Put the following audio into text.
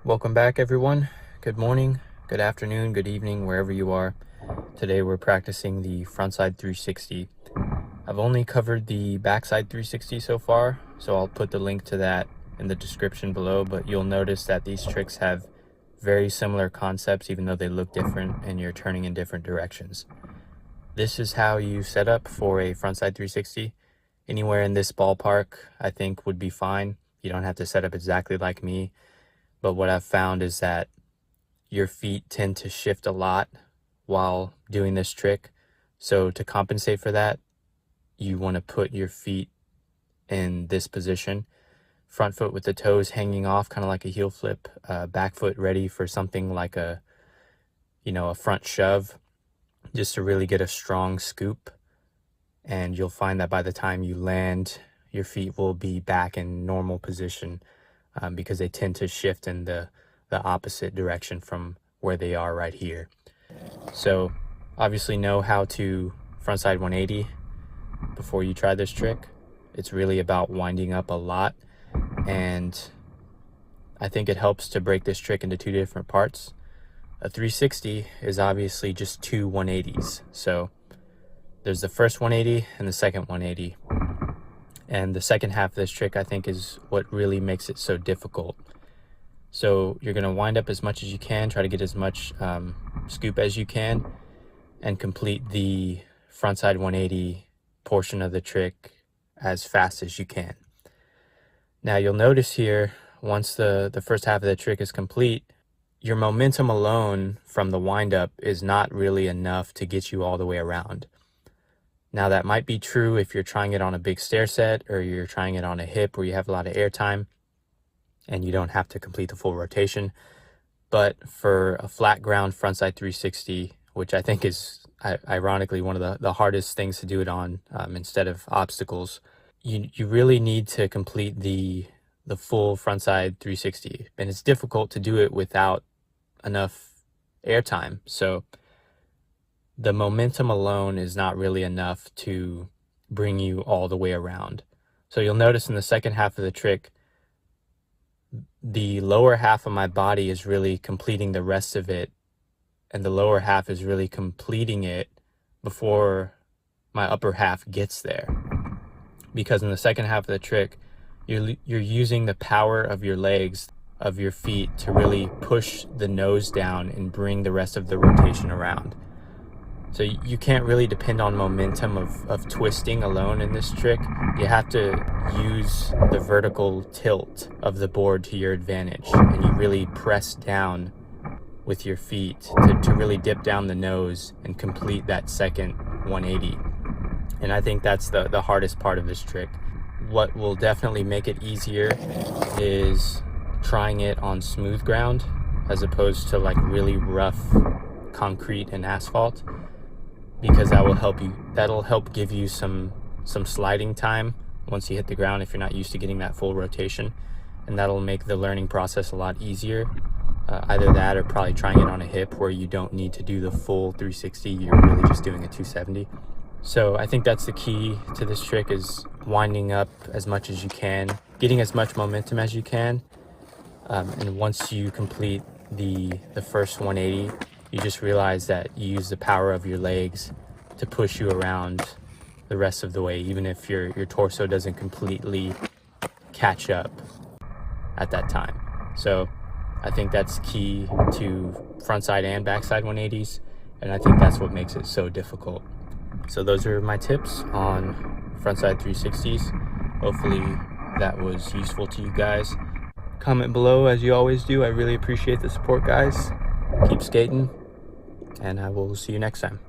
Welcome back, everyone. Good morning, good afternoon, good evening, wherever you are. Today we're practicing the frontside 360. I've only covered the backside 360 so far, so I'll put the link to that in the description below, but you'll notice that these tricks have very similar concepts even though they look different and you're turning in different directions. This is how you set up for a frontside 360. Anywhere in this ballpark I think would be fine. You don't have to set up exactly like me. But what I've found is that your feet tend to shift a lot while doing this trick. So to compensate for that, you want to put your feet in this position. Front foot with the toes hanging off, kind of like a heel flip. Back foot ready for something like a front shove, just to really get a strong scoop. And you'll find that by the time you land, your feet will be back in normal position. Because they tend to shift in the opposite direction from where they are right here. So obviously know how to frontside 180 before you try this trick. It's really about winding up a lot, and I think it helps to break this trick into two different parts. A 360 is obviously just two 180s. So there's the first 180 and the second 180. And the second half of this trick, I think, is what really makes it so difficult. So you're going to wind up as much as you can, try to get as much scoop as you can, and complete the frontside 180 portion of the trick as fast as you can. Now you'll notice here, once the first half of the trick is complete, your momentum alone from the wind up is not really enough to get you all the way around. Now that might be true if you're trying it on a big stair set, or you're trying it on a hip where you have a lot of air time and you don't have to complete the full rotation. But for a flat ground frontside 360, which I think is ironically one of the hardest things to do it on, instead of obstacles, you really need to complete the full frontside 360. And it's difficult to do it without enough air time. So the momentum alone is not really enough to bring you all the way around. So you'll notice in the second half of the trick, the lower half of my body is really completing the rest of it, and the lower half is really completing it before my upper half gets there. Because in the second half of the trick, you're using the power of your legs, of your feet, to really push the nose down and bring the rest of the rotation around. So you can't really depend on momentum of twisting alone in this trick. You have to use the vertical tilt of the board to your advantage, and you really press down with your feet to really dip down the nose and complete that second 180. And I think that's the hardest part of this trick. What will definitely make it easier is trying it on smooth ground as opposed to like really rough concrete and asphalt, because that'll help give you some sliding time once you hit the ground if you're not used to getting that full rotation, and that'll make the learning process a lot easier. Either that or probably trying it on a hip where you don't need to do the full 360, you're really just doing a 270. So I think that's the key to this trick, is winding up as much as you can, getting as much momentum as you can, and once you complete the first 180, you just realize that you use the power of your legs to push you around the rest of the way, even if your torso doesn't completely catch up at that time. So I think that's key to frontside and backside 180s, and I think that's what makes it so difficult. So those are my tips on frontside 360s. Hopefully that was useful to you guys. Comment below as you always do. I really appreciate the support, guys. Keep skating, and I will see you next time.